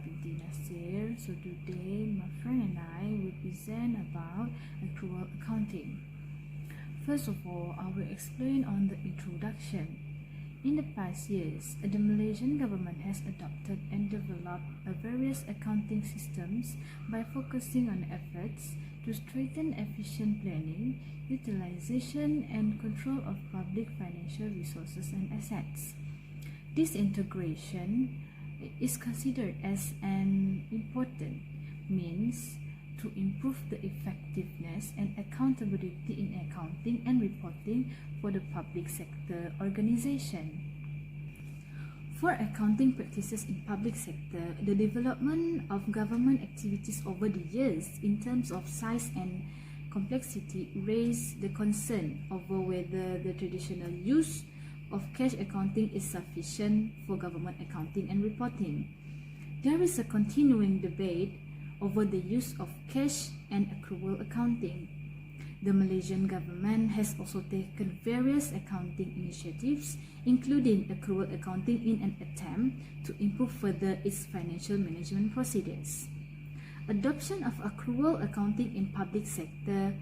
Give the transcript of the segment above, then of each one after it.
Binti Nasir. So today my friend and I will present about accrual accounting. First of all, I will explain on the introduction. In the past years, the Malaysian government has adopted and developed various accounting systems by focusing on efforts to strengthen efficient planning, utilization and control of public financial resources and assets. This integration is considered as an important means to improve the effectiveness and accountability in accounting and reporting for the public sector organization. For accounting practices in public sector, the development of government activities over the years in terms of size and complexity raised the concern over whether the traditional use of cash accounting is sufficient for government accounting and reporting. There is a continuing debate over the use of cash and accrual accounting. The Malaysian government has also taken various accounting initiatives, including accrual accounting, in an attempt to improve further its financial management procedures. Adoption of accrual accounting in public sector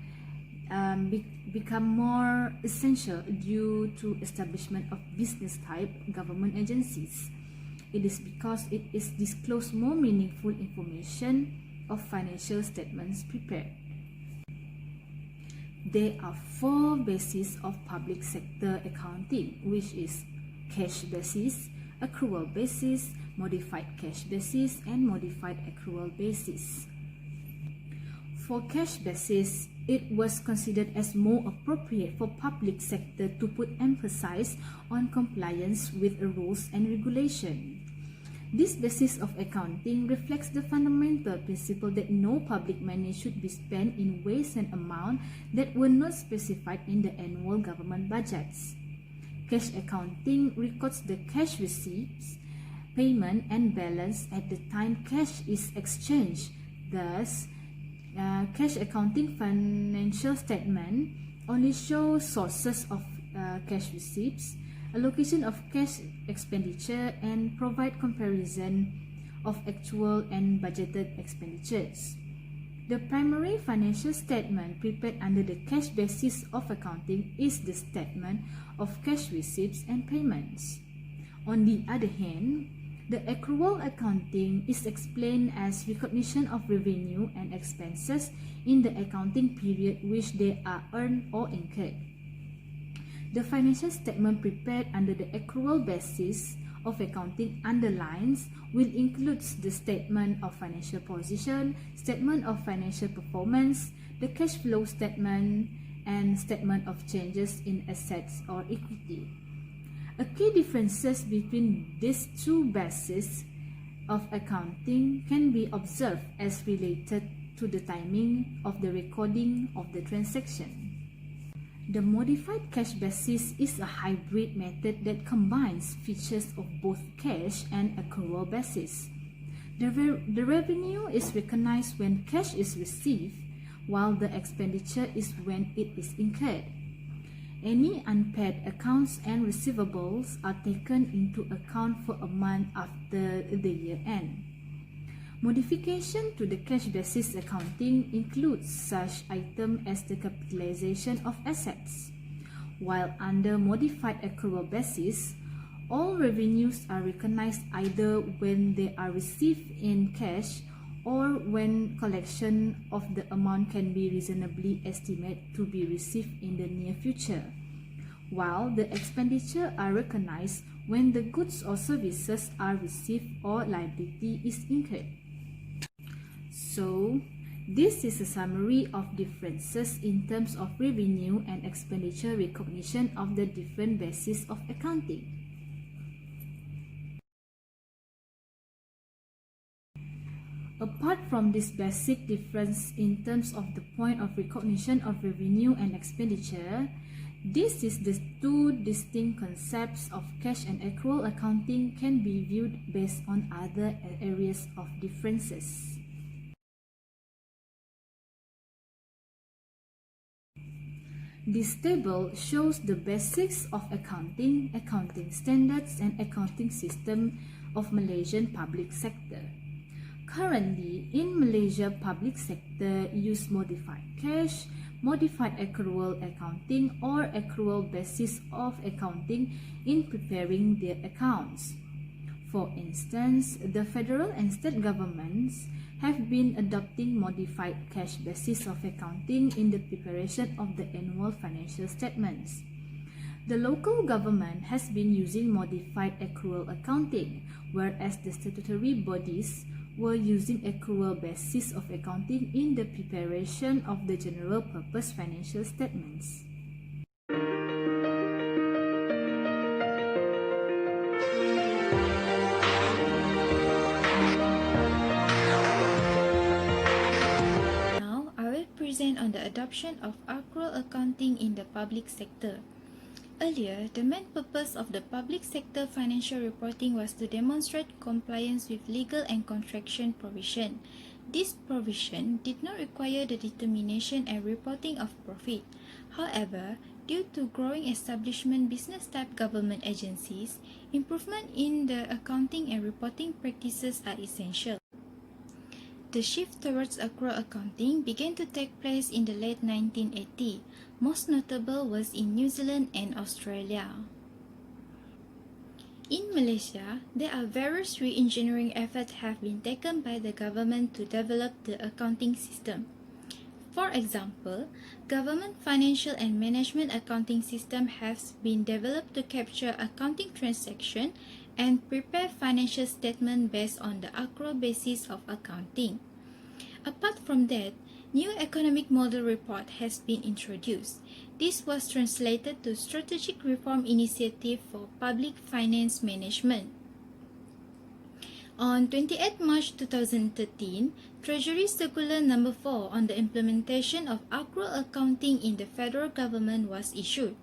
become more essential due to establishment of business type government agencies. It is because it is disclosed more meaningful information of financial statements prepared. There are four bases of public sector accounting, which is cash basis, accrual basis, modified cash basis, and modified accrual basis. For cash basis, it was considered as more appropriate for public sector to put emphasis on compliance with rules and regulation. This basis of accounting reflects the fundamental principle that no public money should be spent in ways and amounts that were not specified in the annual government budgets. Cash accounting records the cash receipts, payment and balance at the time cash is exchanged. Thus, cash accounting financial statement only show sources of cash receipts, allocation of cash expenditure, and provide comparison of actual and budgeted expenditures. The primary financial statement prepared under the cash basis of accounting is the statement of cash receipts and payments. On the other hand, the accrual accounting is explained as recognition of revenue and expenses in the accounting period which they are earned or incurred. The financial statement prepared under the accrual basis of accounting underlines will include the statement of financial position, statement of financial performance, the cash flow statement, and statement of changes in assets or equity. A key differences between these two bases of accounting can be observed as related to the timing of the recording of the transaction. The modified cash basis is a hybrid method that combines features of both cash and accrual basis. The revenue is recognized when cash is received, while the expenditure is when it is incurred. Any unpaid accounts and receivables are taken into account for a month after the year end. Modification to the cash basis accounting includes such items as the capitalization of assets. While under modified accrual basis, all revenues are recognized either when they are received in cash or when collection of the amount can be reasonably estimated to be received in the near future, while the expenditure are recognized when the goods or services are received or liability is incurred. So, this is a summary of differences in terms of revenue and expenditure recognition of the different bases of accounting. Apart from this basic difference in terms of the point of recognition of revenue and expenditure, this is the two distinct concepts of cash and accrual accounting can be viewed based on other areas of differences. This table shows the basics of accounting, accounting standards, and accounting system of Malaysian public sector. Currently, in Malaysia, public sector use modified cash, modified accrual accounting or accrual basis of accounting in preparing their accounts. For instance, the federal and state governments have been adopting modified cash basis of accounting in the preparation of the annual financial statements. The local government has been using modified accrual accounting, whereas the statutory bodies were using accrual basis of accounting in the preparation of the general purpose financial statements. Now, I will present on the adoption of accrual accounting in the public sector. Earlier, the main purpose of the public sector financial reporting was to demonstrate compliance with legal and contraction provision. This provision did not require the determination and reporting of profit. However, due to growing establishment business-type government agencies, improvement in the accounting and reporting practices are essential. The shift towards accrual accounting began to take place in the late 1980s. Most notable was in New Zealand and Australia. In Malaysia, there are various re-engineering efforts have been taken by the government to develop the accounting system. For example, government financial and management accounting system has been developed to capture accounting transaction and prepare financial statement based on the accrual basis of accounting. Apart from that, new economic model report has been introduced. This was translated to Strategic Reform Initiative for Public Finance Management. On 28 March 2013, Treasury Circular No. 4 on the implementation of accrual accounting in the federal government was issued.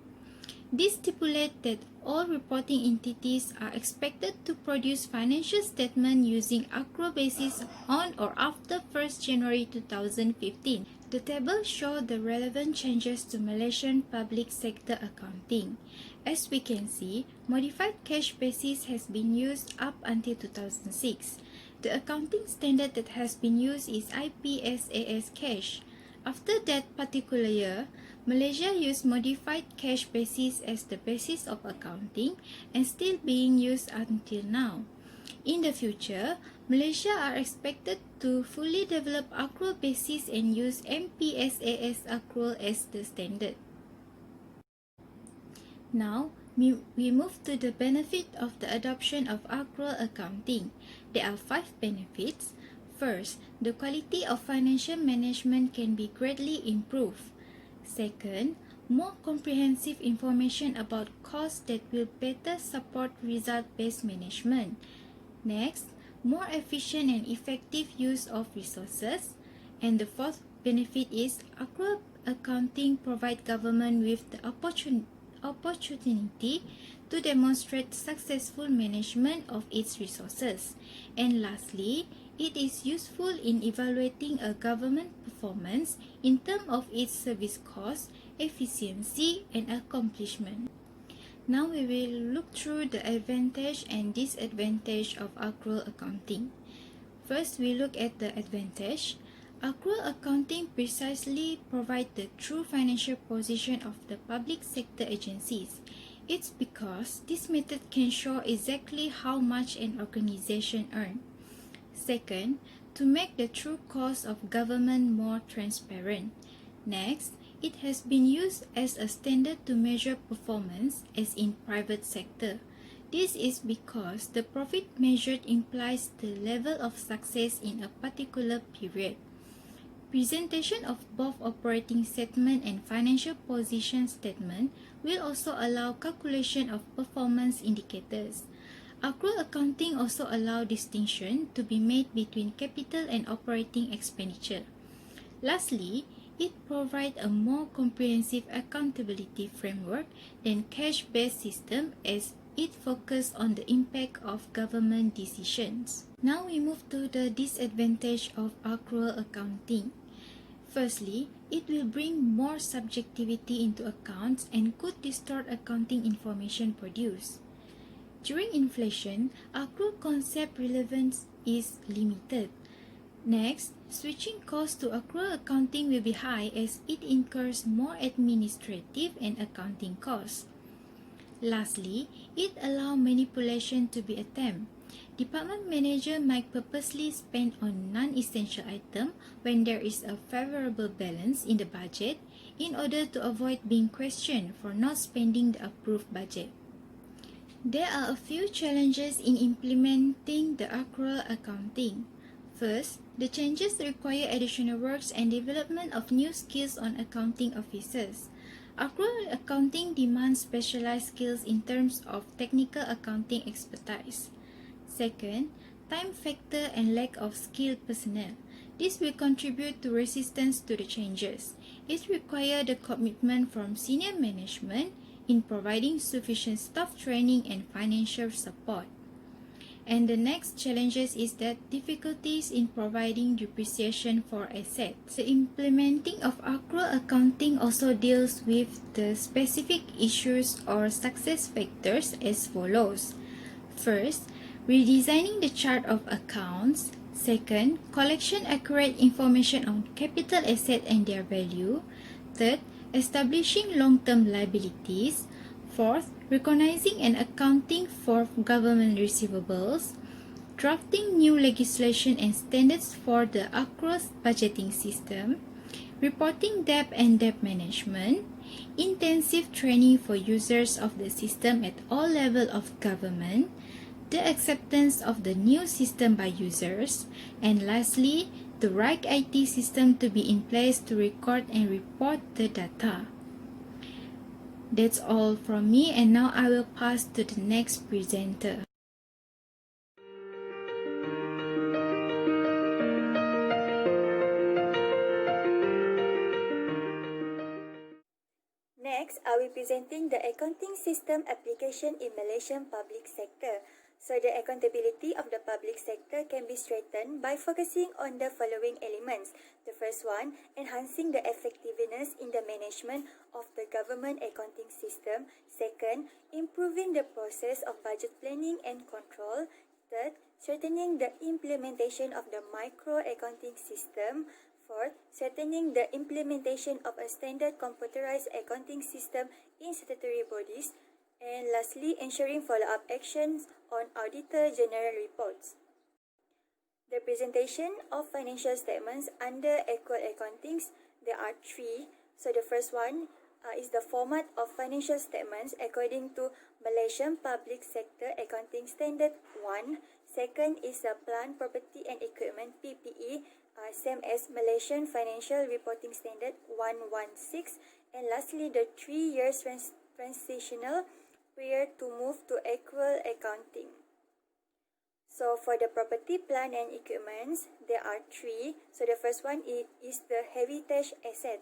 This stipulates that all reporting entities are expected to produce financial statement using accrual basis on or after 1st January 2015. The table shows the relevant changes to Malaysian public sector accounting. As we can see, modified cash basis has been used up until 2006. The accounting standard that has been used is IPSAS cash. After that particular year, Malaysia used modified cash basis as the basis of accounting and still being used until now. In the future, Malaysia are expected to fully develop accrual basis and use MPSAS accrual as the standard. Now, we move to the benefit of the adoption of accrual accounting. There are 5 benefits. First, the quality of financial management can be greatly improved. Second, more comprehensive information about costs that will better support result-based management. Next, more efficient and effective use of resources. And the fourth benefit is accrual accounting provides government with the opportunity to demonstrate successful management of its resources. And lastly, it is useful in evaluating a government performance in terms of its service cost, efficiency, and accomplishment. Now we will look through the advantage and disadvantage of accrual accounting. First, we look at the advantage. Accrual accounting precisely provides the true financial position of the public sector agencies. It's because this method can show exactly how much an organization earns. Second, to make the true cost of government more transparent. Next, it has been used as a standard to measure performance as in private sector. This is because the profit measured implies the level of success in a particular period. Presentation of both operating statement and financial position statement will also allow calculation of performance indicators. Accrual accounting also allows distinction to be made between capital and operating expenditure. Lastly, it provides a more comprehensive accountability framework than cash-based system as it focuses on the impact of government decisions. Now we move to the disadvantage of accrual accounting. Firstly, it will bring more subjectivity into accounts and could distort accounting information produced. During inflation, accrual concept relevance is limited. Next, switching costs to accrual accounting will be high as it incurs more administrative and accounting costs. Lastly, it allows manipulation to be attempted. Department manager might purposely spend on non-essential items when there is a favorable balance in the budget in order to avoid being questioned for not spending the approved budget. There are a few challenges in implementing the accrual accounting. First, the changes require additional works and development of new skills on accounting officers. Accrual accounting demands specialized skills in terms of technical accounting expertise. Second, time factor and lack of skilled personnel. This will contribute to resistance to the changes. It requires the commitment from senior management in providing sufficient staff training and financial support. And the next challenges is that difficulties in providing depreciation for assets. The implementing of accrual accounting also deals with the specific issues or success factors as follows. First, redesigning the chart of accounts. Second, collection accurate information on capital asset and their value. Third, establishing long-term liabilities. Fourth, recognizing and accounting for government receivables. Drafting new legislation and standards for the accrual budgeting system. Reporting debt and debt management. Intensive training for users of the system at all levels of government. The acceptance of the new system by users, and lastly, the right IT system to be in place to record and report the data. That's all from me, and now I will pass to the next presenter. Next, I will be presenting the accounting system application in Malaysian public sector. So the accountability of the public sector can be strengthened by focusing on the following elements. The first one, enhancing the effectiveness in the management of the government accounting system. Second, improving the process of budget planning and control. Third, strengthening the implementation of the micro accounting system. Fourth, strengthening the implementation of a standard computerized accounting system in statutory bodies. And lastly, ensuring follow-up actions on Auditor General reports. The presentation of financial statements under Accrual accountings, there are three. So the first one is the format of financial statements according to Malaysian Public Sector Accounting Standard 1. Second is the Plant, Property and Equipment PPE, same as Malaysian Financial Reporting Standard 116. And lastly, the 3 years transitional prior to move to accrual accounting. So for the property, plant and equipments, there are three. So the first one is the heritage asset.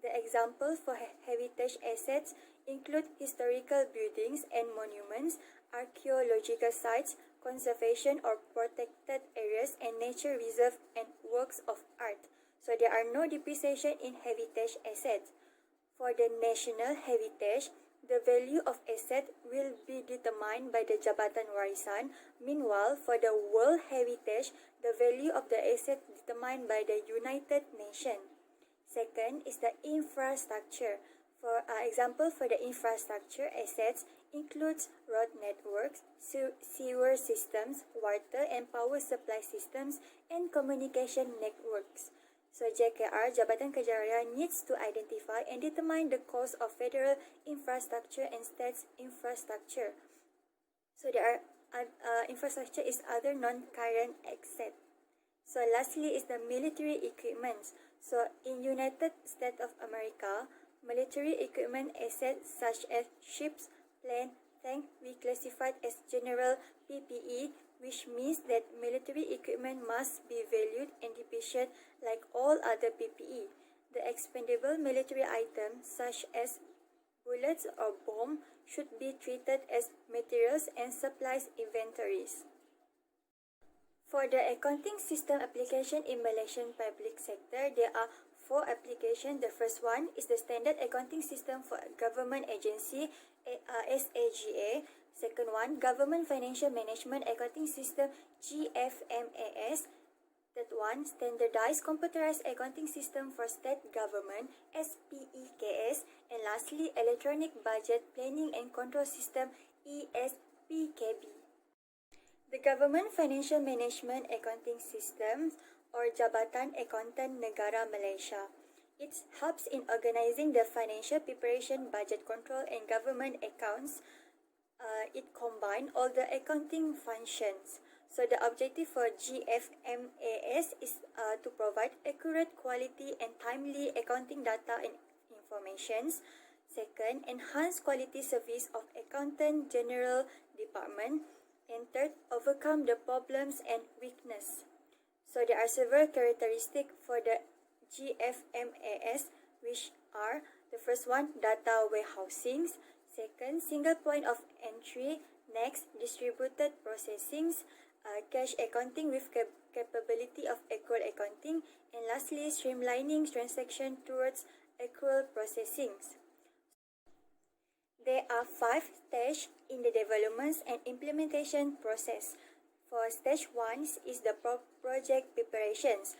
The examples for heritage assets include historical buildings and monuments, archaeological sites, conservation or protected areas, and nature reserve and works of art. So there are no depreciation in heritage assets. For the national heritage, the value of asset will be determined by the Jabatan Warisan. Meanwhile, for the World Heritage, the value of the asset determined by the United Nations. Second is the infrastructure. For example, for the infrastructure assets includes road networks, sewer systems, water and power supply systems, and communication networks. So JKR, Jabatan Kerja Raya, needs to identify and determine the cost of federal infrastructure and states infrastructure. So there are infrastructure is other non-current asset. So lastly is the military equipment. So in United States of America, military equipment assets such as ships, plane, tank we classified as general PPE, which means that military equipment must be valued and depreciated like all other PPE. The expendable military items such as bullets or bomb should be treated as materials and supplies inventories. For the accounting system application in Malaysian public sector, there are 4 applications. The first one is the Standard Accounting System for Government Agency, SAGA. Second one, Government Financial Management Accounting System, GFMAS. Step 1. Standardized Computerized Accounting System for State Government (SPEKS), and lastly, Electronic Budget Planning and Control System (ESPKB). The Government Financial Management Accounting System, or Jabatan Akuntan Negara Malaysia. It helps in organizing the financial preparation, budget control, and government accounts. It combines all the accounting functions. So the objective for GFMAS is to provide accurate, quality, and timely accounting data and informations. Second, enhance quality service of Accountant General Department. And third, overcome the problems and weakness. So there are several characteristics for the GFMAS, which are: the first one, data warehousing; second, single point of entry; next, distributed processing; cash accounting with capability of accrual accounting; and lastly, streamlining transaction towards accrual processing. There are 5 stages in the development and implementation process. For stage 1 is the project preparations.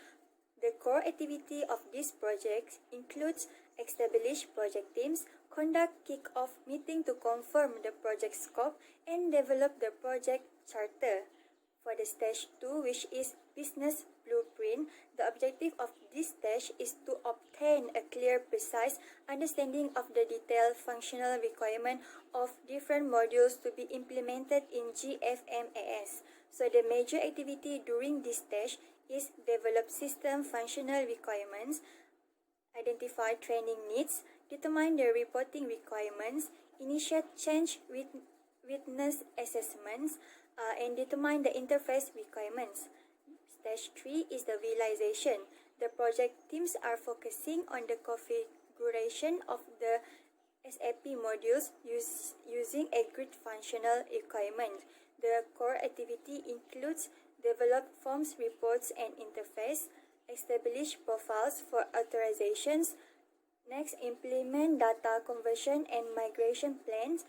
The core activity of this project includes establish project teams, conduct kick-off meeting to confirm the project scope, and develop the project charter. For the stage 2, which is business blueprint, the objective of this stage is to obtain a clear, precise understanding of the detailed functional requirement of different modules to be implemented in GFMAS. So the major activity during this stage is develop system functional requirements, identify training needs, determine the reporting requirements, initiate change witness assessments, and determine the interface requirements. Stage 3 is the realization. The project teams are focusing on the configuration of the SAP modules using agreed functional requirements. The core activity includes develop forms, reports, and interface, establish profiles for authorizations, next implement data conversion and migration plans.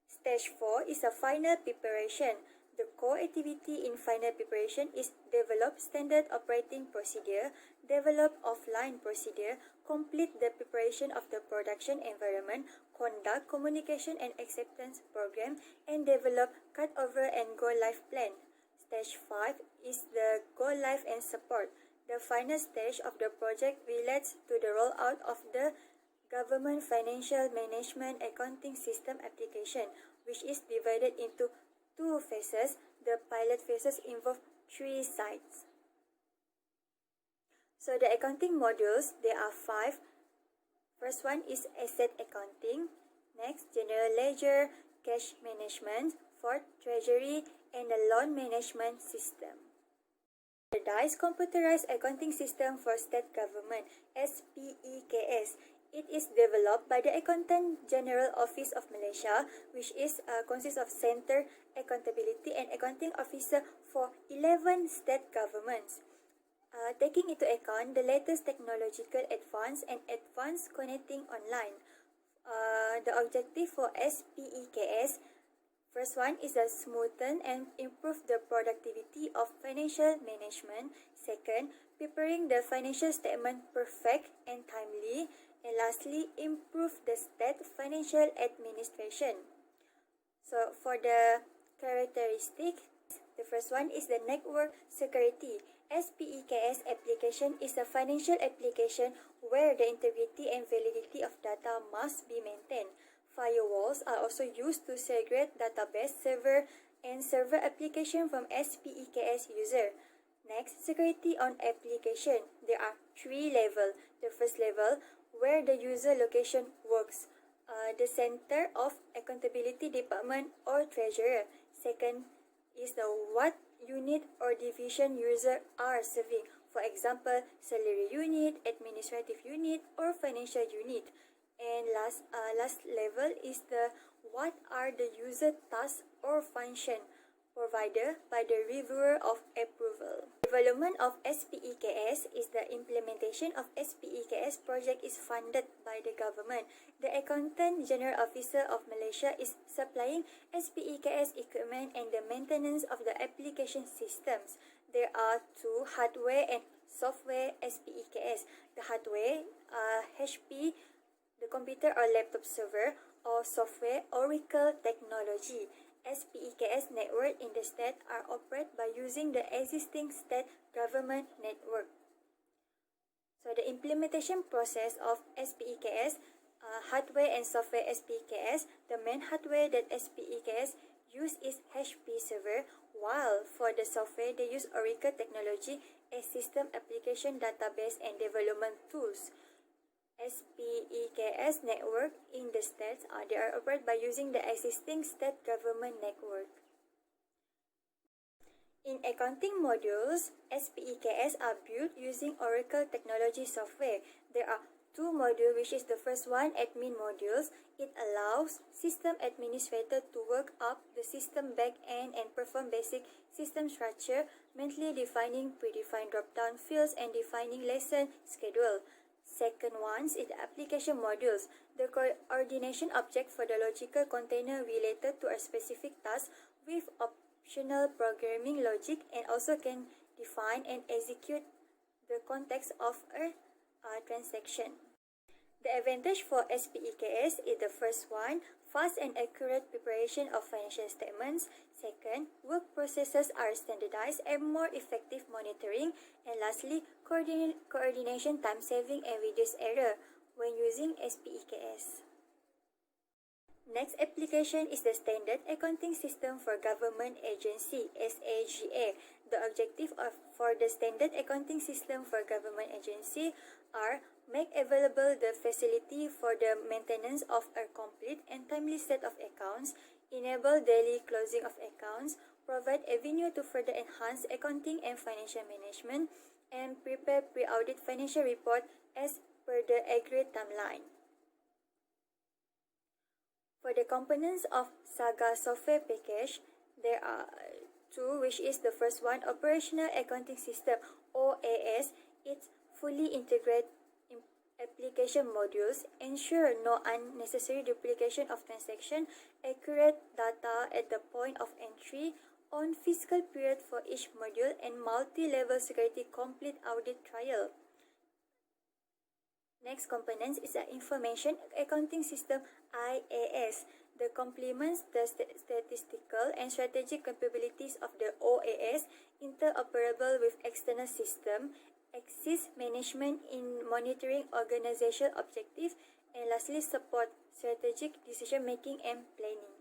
Stage 4 is a final preparation. The core activity in final preparation is develop standard operating procedure, develop offline procedure, complete the preparation of the production environment, conduct communication and acceptance program, and develop cutover and go-live plan. Stage 5 is the go-live and support. The final stage of the project relates to the rollout of the Government Financial Management Accounting System application, which is divided into 2 phases. The pilot phases involve 3 sites. So the accounting modules, there are 5. First one is asset accounting. Next, general ledger, cash management. Fourth, treasury, and the loan management system. Standardized Computerized Accounting System for State Government (SPEKS). It is developed by the Accountant General Office of Malaysia, which consists of Center Accountability and Accounting Officer for 11 state governments. Taking into account the latest technological advance and advanced connecting online. The objective for SPEKS, first one is to smoothen and improve the productivity of financial management. Second, preparing the financial statement perfect and timely. And lastly, improve the state financial administration. So for the characteristic, the first one is the network security. SPEKS application is a financial application where the integrity and validity of data must be maintained. Firewalls are also used to segregate database server and server application from SPEKS user. Next, security on application. There are 3 levels. The first level, where the user location works, the Center of Accountability Department or Treasurer. Second is the what unit or division user are serving. For example, salary unit, administrative unit, or financial unit. And last level is the what are the user tasks or function provided by the reviewer of approval. Development of SPEKS is the implementation of SPEKS project is funded by the government. The Accountant General Officer of Malaysia is supplying SPEKS equipment and the maintenance of the application systems. there are two hardware and software SPEKS. The hardware HP, the computer or laptop server, or software Oracle technology. SPEKS network in the state are operated by using the existing state government network. So the implementation process of SPEKS, hardware and software SPEKS, the main hardware that SPEKS use is HP server, while for the software they use Oracle technology as system application database and development tools. SPEKS network in the states they are operated by using the existing state government network. In accounting modules, SPEKS are built using Oracle technology software. There are two modules, which is the first one, admin modules. It allows system administrator to work up the system back-end and perform basic system structure, mentally defining predefined drop-down fields and defining lesson schedule. Second one is the application modules, the coordination object for the logical container related to a specific task with optional programming logic, and also can define and execute the context of a transaction. The advantage for SPEKS is the first one, fast and accurate preparation of financial statements. Second, work processes are standardized and more effective monitoring. And lastly, coordination, time saving, and reduced error when using SPEKS. Next application is the Standard Accounting System for Government Agency, SAGA. The objective for the Standard Accounting System for Government Agency are make available the facility for the maintenance of a complete and timely set of accounts, enable daily closing of accounts, provide avenue to further enhance accounting and financial management, and prepare pre-audit financial report as per the agreed timeline. For the components of SAGA software package, there are two, which is the first one, Operational Accounting System, OAS. It's fully integrated application modules, ensure no unnecessary duplication of transaction, accurate data at the point of entry, on fiscal period for each module, and multi-level security complete audit trial. Next component is the Information Accounting System, IAS. The complements the statistical and strategic capabilities of the OAS, interoperable with external system, assists management in monitoring organizational objectives, and lastly support strategic decision making and planning.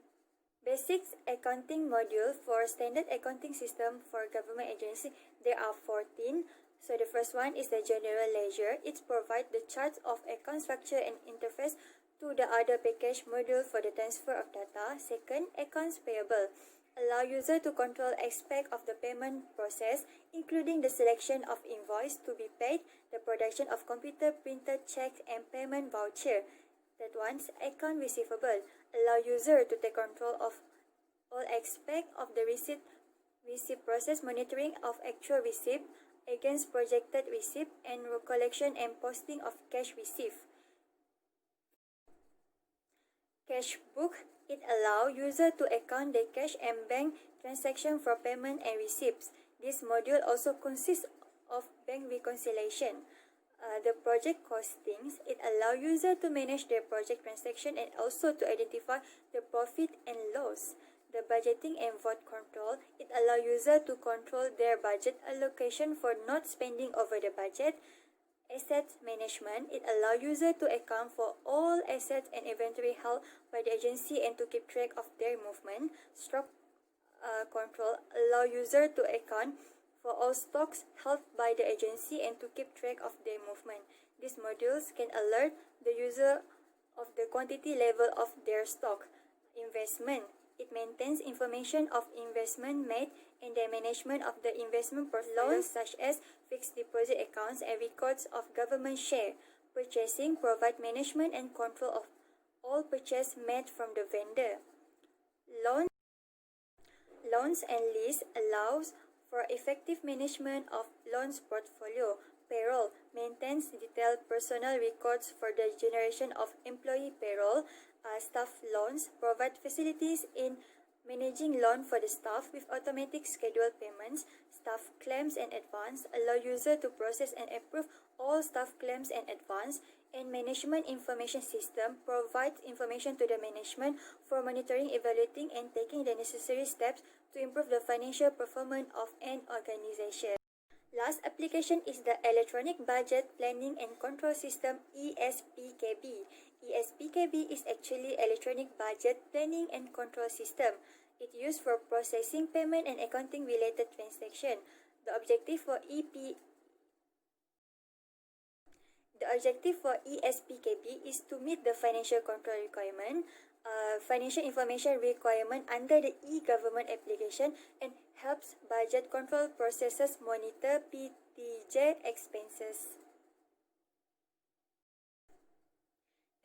Basics Accounting Module for Standard Accounting System for Government Agency, there are 14. So the first one is the General Ledger. It provides the charts of account structure and interface to the other package module for the transfer of data. Second, Accounts Payable. Allow user to control aspect of the payment process, including the selection of invoice to be paid, the production of computer printed checks and payment voucher. That one's Account Receivable. Allow user to take control of all aspect of the receipt process, monitoring of actual receipt against projected receipt, and collection and posting of cash received. Cash Book. It allows user to account the cash and bank transaction for payment and receipts. This module also consists of bank reconciliation. The project costings. It allows user to manage their project transaction and also to identify the profit and loss. The budgeting and vote control. It allows user to control their budget allocation for not spending over the budget. Asset management. It allows user to account for all assets and inventory held by the agency and to keep track of their movement. Stock control. Allow user to account for all stocks held by the agency and to keep track of their movement. These modules can alert the user of the quantity level of their stock. Investment. It maintains information of investment made and the management of the investment portfolio, such as fixed deposit accounts and records of government share. Purchasing provide management and control of all purchase made from the vendor. Loans and lease allows for effective management of loans portfolio. Payroll maintains detailed personal records for the generation of employee payroll. Staff loans provide facilities in Managing loan for the staff with automatic scheduled payments, staff claims and advance, allow user to process and approve all staff claims and advance, and management information system provides information to the management for monitoring, evaluating, and taking the necessary steps to improve the financial performance of an organization. Last application is the Electronic Budget Planning and Control System ESPKB. ESPKB is actually Electronic Budget Planning and Control System. It used for processing payment and accounting related transaction. The objective for ESPKB is to meet the financial control requirement, financial information requirement under the e-government application, and helps budget control processes monitor PTJ expenses.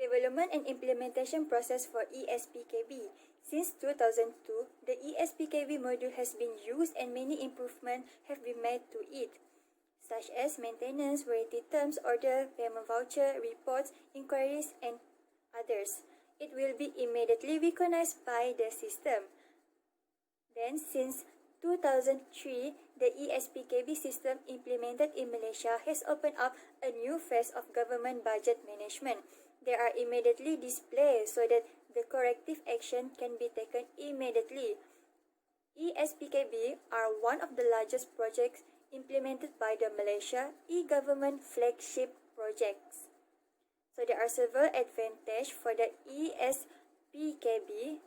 Development and implementation process for ESPKB. Since 2002, the ESPKB module has been used and many improvements have been made to it, such as maintenance, warranty terms, order, payment voucher, reports, inquiries, and others. It will be immediately recognized by the system. Then, since 2003, the ESPKB system implemented in Malaysia has opened up a new phase of government budget management. They are immediately displayed so that the corrective action can be taken immediately. ESPKB are one of the largest projects implemented by the Malaysia e-government flagship projects. So there are several advantages for the ESPKB.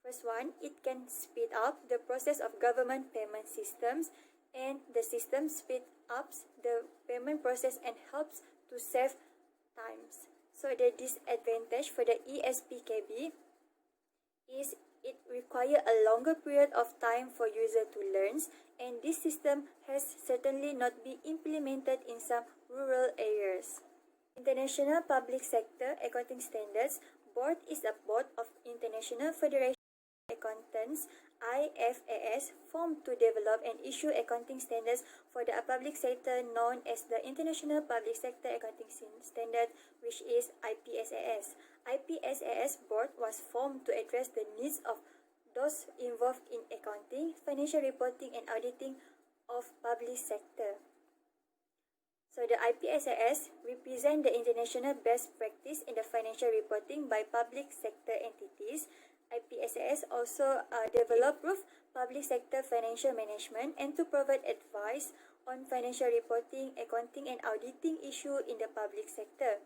First one, it can speed up the process of government payment systems, and the system speeds up the payment process and helps to save times. So the disadvantage for the ESPKB is it requires a longer period of time for user to learn, and this system has certainly not been implemented in some rural areas. International Public Sector Accounting Standards Board is a board of International Federation of Accountants IFAS formed to develop and issue accounting standards for the public sector known as the International Public Sector Accounting Standard, which is IPSAS. IPSAS board was formed to address the needs of those involved in accounting, financial reporting, and auditing of public sector. So the IPSAS represent the international best practice in the financial reporting by public sector entities. IPSAS also develop public sector financial management and to provide advice on financial reporting, accounting, and auditing issue in the public sector.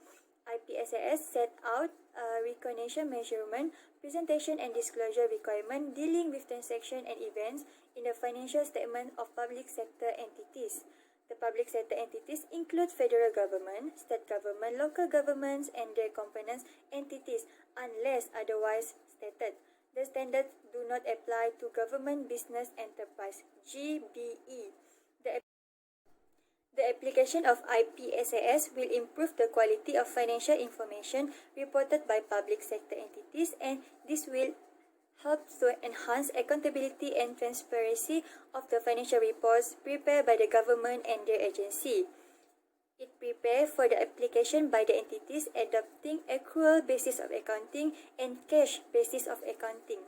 IPSAS set out recognition measurement, presentation, and disclosure requirement dealing with transaction and events in the financial statement of public sector entities. The public sector entities include federal government, state government, local governments, and their components entities unless otherwise stated. The standards do not apply to government business enterprise (GBE). The application of IPSAS will improve the quality of financial information reported by public sector entities, and this will help to enhance accountability and transparency of the financial reports prepared by the government and their agency. It prepares for the application by the entities adopting accrual basis of accounting and cash basis of accounting.